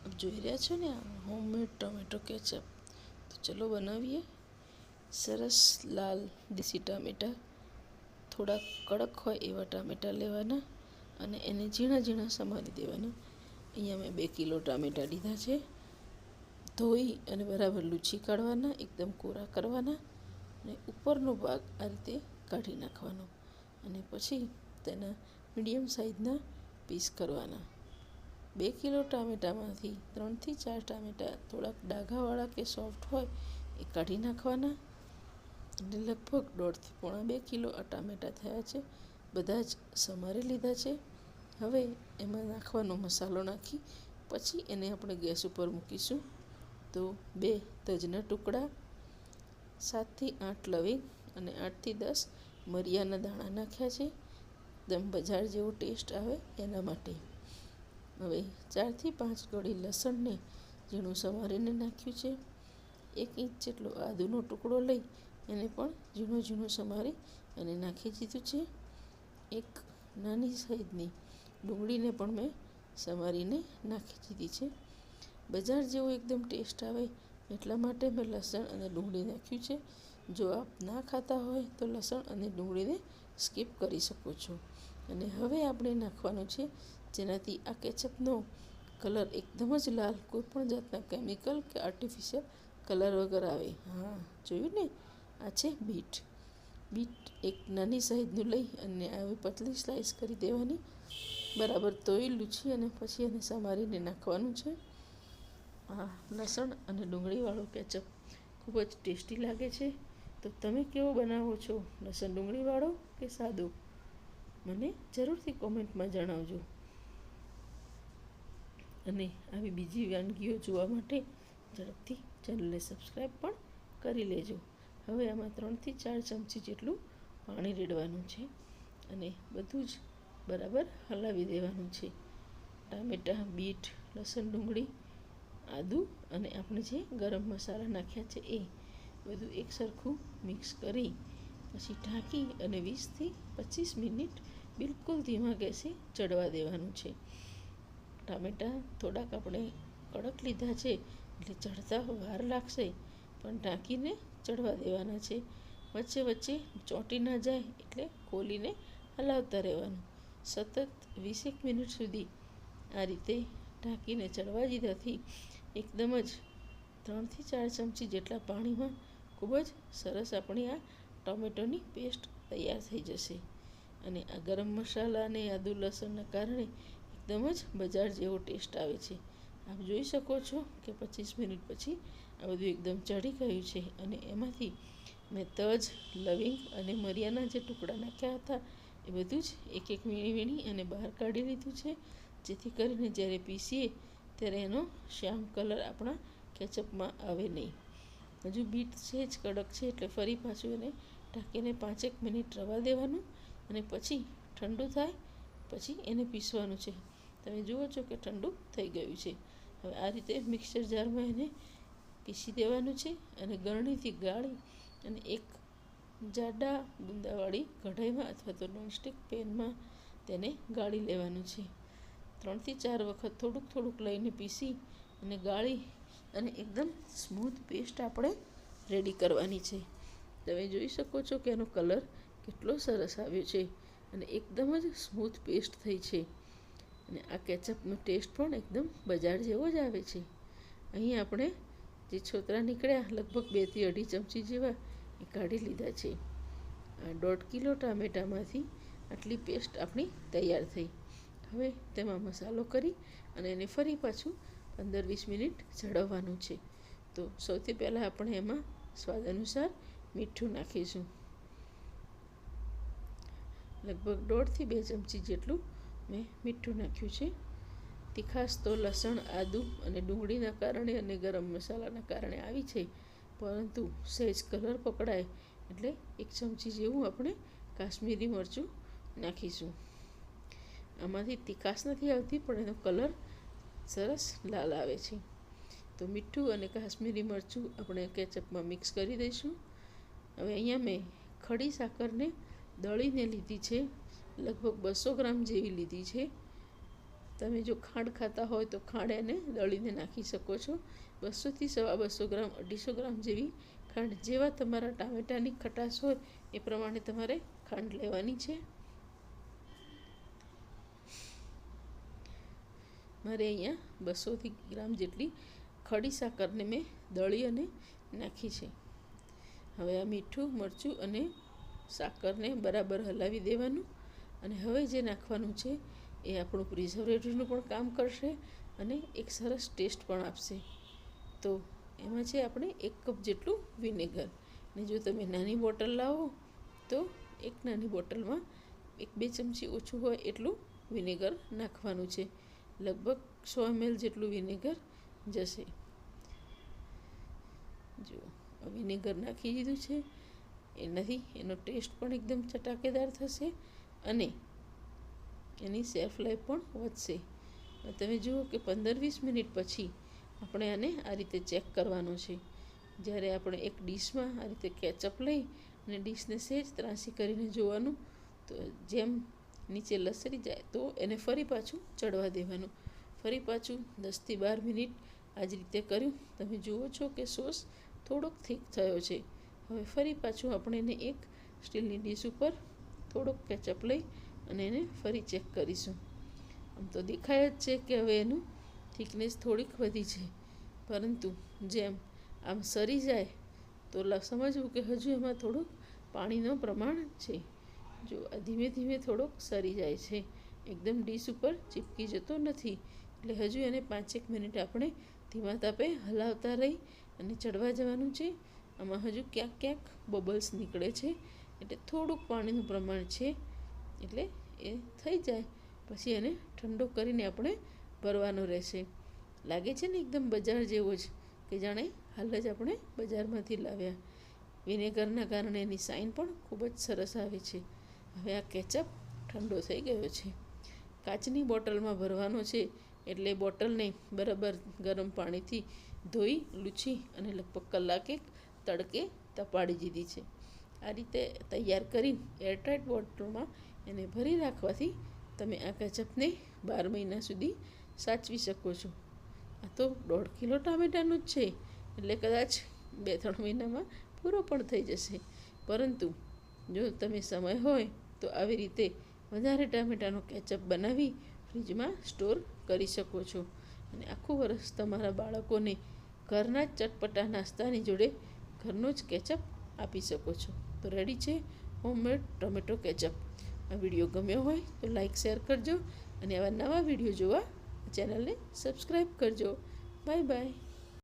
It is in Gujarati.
આપ જોઈ રહ્યા છો ને આ હોમમેડ ટોમેટો કેચઅપ. તો ચલો બનાવીએ. સરસ લાલ દેશી ટામેટાં, થોડા કડક હોય એવા ટામેટાં લેવાના અને એને ઝીણા ઝીણા સમારી દેવાના. અહીંયા મેં 2 કિલો ટામેટાં લીધા છે. ધોઈ અને બરાબર લૂછી કાઢવાના, એકદમ કોરા કરવાના અને ઉપરનો ભાગ આ રીતે કાઢી નાખવાનો અને પછી તેના મીડિયમ સાઇઝના પીસ કરવાના. 2 કિલો ટામેટામાંથી 3 થી 4 ટામેટાં થોડાક ડાઘાવાળા કે સોફ્ટ હોય એ કાઢી નાખવાના. એટલે લગભગ 1.5 થી પોણા 2 કિલો આ ટામેટાં થયા છે. બધા જ સમારી લીધા છે. હવે એમાં નાખવાનો મસાલો નાખી પછી એને આપણે ગેસ ઉપર મૂકીશું. તો 2 તજના ટુકડા, 7 થી 8 લવિંગ અને 8 થી 10 મરિયાના દાણા નાખ્યા છે, એકદમ બજાર જેવો ટેસ્ટ આવે એના માટે. હવે 4 થી 5 કળી લસણને ઝીણું સમારીને નાખ્યું છે. 1 ઇંચ જેટલો આદુનો ટુકડો લઈ એને પણ ઝીણું ઝીણું સમારી અને નાખી દીધું છે. 1 નાની સાઈઝની ડુંગળીને પણ મેં સમારીને નાખી દીધી છે. બજાર જેવો એકદમ ટેસ્ટ આવે એટલા માટે મેં લસણ અને ડુંગળી નાખ્યું છે. જો આપ ના ખાતા હોય તો લસણ અને ડુંગળીને સ્કીપ કરી શકો છો. અને હવે આપણે નાખવાનું છે જેનાથી આ કેચઅપનો કલર એકદમ જ લાલ, કોઈ પણ જાતના કેમિકલ કે આર્ટિફિશિયલ કલર વગર આવે. હા, જોયું ને, આ છે બીટ. બીટ એક નાની સાઈઝનું લઈ અને આવી પતલી સ્લાઈસ કરી દેવાની. બરાબર તોય લૂછી અને પછી એને સમારીને નાખવાનું છે. આ લસણ અને ડુંગળીવાળો કેચઅપ ખૂબ જ ટેસ્ટી લાગે છે. તો તમે કેવો બનાવો છો, લસણ ડુંગળીવાળો કે સાદો? મને જરૂરથી કોમેન્ટમાં જણાવજો. અને આવી બીજી વાનગીઓ જોવા માટે ઝડપથી ચેનલને સબસ્ક્રાઈબ પણ કરી લેજો. હવે આમાં 3 થી 4 ચમચી જેટલું પાણી રેડવાનું છે અને બધું જ બરાબર હલાવી દેવાનું છે. ટામેટાં, બીટ, લસણ, ડુંગળી, આદુ અને આપણે જે ગરમ મસાલા નાખ્યા છે એ બધું એકસરખું મિક્સ કરી પછી ઢાંકી અને 20 થી 25 મિનિટ બિલકુલ ધીમા ગેસે ચડવા દેવાનું છે. ટામેટાં થોડાક આપણે કડક લીધા છે એટલે ચડતા વાર લાગશે, પણ ઢાંકીને ચડવા દેવાના છે. વચ્ચે વચ્ચે ચોંટી ના જાય એટલે ખોલીને હલાવતા રહેવાનું. સતત 20 મિનિટ સુધી આ રીતે ઢાંકીને ચડવા દીધાથી એકદમ જ 3 થી 4 ચમચી જેટલા પાણીમાં ખૂબ જ સરસ આપણી આ ટોમેટોની પેસ્ટ તૈયાર થઈ જશે. અને આ ગરમ મસાલા અને આદુ લસણના કારણે એકદમ જ બજાર જેવો ટેસ્ટ આવે છે. આપ જોઈ શકો છો કે 25 મિનિટ પછી આ બધું એકદમ ચડી ગયું છે અને એમાંથી મેં તજ, લવિંગ અને મરિયાના જે ટુકડા નાખ્યા હતા એ બધું જ એક એક વીણી વીણી અને બહાર કાઢી લીધું છે, જેથી કરીને જ્યારે પીસીએ ત્યારે એનો શ્યામ કલર આપણા કેચઅપમાં આવે નહીં. હજુ બીટ સહેજ કડક છે એટલે ફરી પાછું એને ઢાંકીને 5 મિનિટ રવા દેવાનું અને પછી ઠંડુ થાય પછી એને પીસવાનું છે. તમે જુઓ છો કે ઠંડુ થઈ ગયું છે. હવે આ રીતે મિક્સર જારમાં એને પીસી દેવાનું છે અને ગરણીથી ગાળી અને એક જાડા બુંદાવાળી કઢાઈમાં અથવા તો નોનસ્ટિક પેનમાં તેને ગાળી લેવાનું છે. 3 થી 4 વખત થોડુંક થોડુંક લઈને પીસી અને ગાળી અને એકદમ સ્મૂથ પેસ્ટ આપણે રેડી કરવાની છે. તમે જોઈ શકો છો કે એનો કલર કેટલો સરસ આવ્યો છે અને એકદમ જ સ્મૂથ પેસ્ટ થઈ છે. અને આ કેચઅપનો ટેસ્ટ પણ એકદમ બજાર જેવો જ આવે છે. અહીં આપણે જે છોતરા નીકળ્યા લગભગ 2 થી 2.5 ચમચી જેવા એ કાઢી લીધા છે. આ 1.5 કિલો ટામેટામાંથી આટલી પેસ્ટ આપણી તૈયાર થઈ. હવે તેમાં મસાલો કરી અને એને ફરી પાછું 15-20 મિનિટ ચડવવાનું છે. તો સૌથી પહેલાં આપણે એમાં સ્વાદ અનુસાર મીઠું નાખીશું. લગભગ 1.5 થી 2 ચમચી જેટલું મેં મીઠું નાખ્યું છે. તીખાશ તો લસણ, આદુ અને ડુંગળીના કારણે અને ગરમ મસાલાના કારણે આવી છે, પરંતુ સહેજ કલર પકડાય એટલે 1 ચમચી જેવું આપણે કાશ્મીરી મરચું નાખીશું. આમાંથી તીખાશ નથી આવતી પણ એનો કલર સરસ લાલ આવે છે. તો મીઠું અને કાશ્મીરી મરચું આપણે કેચઅપમાં મિક્સ કરી દઈશું. હવે અહીંયા મેં ખડી સાકરને દળીને લીધી છે, લગભગ 200 ગ્રામ જેવી લીધી છે. તમે જો ખાંડ ખાતા હોય તો ખાંડ એને દળીને નાખી શકો છો. 200 થી 250 ગ્રામ 250 ગ્રામ જેવી ખાંડ, જેવા તમારા ટામેટાની ખટાશ હોય એ પ્રમાણે તમારે ખાંડ લેવાની છે. મારે અહીંયા 200 ગ્રામ જેટલી ખડી સાકરને મેં દળી અને નાખી છે. હવે આ મીઠું, મરચું અને સાકરને બરાબર હલાવી દેવાનું. અને હવે જે નાખવાનું છે એ આપણું પ્રિઝર્વેટિવનું પણ કામ કરશે અને એક સરસ ટેસ્ટ પણ આપશે. તો એમાં છે આપણે 1 કપ જેટલું વિનેગર. ને જો તમે નાની બોટલ લાવો તો એક નાની બોટલમાં 1-2 ચમચી ઓછું હોય એટલું વિનેગર નાખવાનું છે. લગભગ 100 ml જેટલું વિનેગર જશે. જો વિનેગર નાખી દીધું છે. એનાથી એનો ટેસ્ટ પણ એકદમ ચટાકેદાર થશે અને એની શેલ્ફ લાઈફ પણ વધશે. તમે જુઓ કે 15-20 મિનિટ પછી આપણે આને આ રીતે ચેક કરવાનું છે. જ્યારે આપણે એક ડીશમાં આ રીતે કેચઅપ લઈ અને ડીશને સહેજ ત્રાંસી કરીને જોવાનું, તો જેમ નીચે લસરી જાય તો એને ફરી પાછું ચડવા દેવાનું. ફરી પાછું 10 થી 12 મિનિટ આ જ રીતે કર્યું. તમે જુઓ છો કે સોસ થોડોક થીક થયો છે. હવે ફરી પાછું આપણે એને એક સ્ટીલની ડીશ ઉપર થોડોક કેચઅપ લઈ અને એને ફરી ચેક કરીશું. આમ તો દેખાય જ છે કે હવે એનું થિકનેસ થોડીક વધી છે, પરંતુ જેમ આમ સરી જાય તો સમજવું કે હજુ એમાં થોડુંક પાણીનું પ્રમાણ છે. જો આ ધીમે ધીમે થોડોક સરી જાય છે, એકદમ ડીશ ઉપર ચીપકી જતો નથી. એટલે હજુ એને 5-1 મિનિટ આપણે ધીમા તાપે હલાવતા રહી અને ચડવા જવાનું છે. આમાં હજુ ક્યાંક ક્યાંક બબલ્સ નીકળે છે, એટલે થોડુંક પાણીનું પ્રમાણ છે. એટલે એ થઈ જાય પછી એને ઠંડો કરીને આપણે ભરવાનો રહેશે. લાગે છે ને એકદમ બજાર જેવો જ, કે જાણે હાલ જ આપણે બજારમાંથી લાવ્યા. વિનેગરના કારણે એની સાઇન પણ ખૂબ જ સરસ આવે છે. હવે આ કેચઅપ ઠંડો થઈ ગયો છે. કાચની બોટલમાં ભરવાનો છે, એટલે બોટલને બરાબર ગરમ પાણીથી ધોઈ લૂછી અને લગભગ કલાકે તડકે તપાડી દીધી છે. આ રીતે તૈયાર કરી એરટાઇટ બોટલમાં એને ભરી રાખવાથી તમે આ કેચઅપને 12 મહિના સુધી સાચવી શકો છો. આ તો 1.5 કિલો ટામેટાનું જ છે, એટલે કદાચ 2-3 મહિનામાં પૂરો પણ થઈ જશે. પરંતુ જો તમે સમય હોય તો આવી રીતે વધારે ટામેટાનો કેચઅપ બનાવી ફ્રીજમાં સ્ટોર કરી શકો છો અને આખું વરસ તમારા બાળકોને ઘરના જ ચટપટા નાસ્તાની જોડે ઘરનો જ કેચઅપ આપી શકો છો. તો રેડી છે હોમમેડ ટોમેટો કેચઅપ. આ વિડીયો ગમ્યો હોય તો લાઈક શેર કરજો અને આવા નવા વિડીયો જોવા ચેનલને સબસ્ક્રાઈબ કરજો. Bye bye.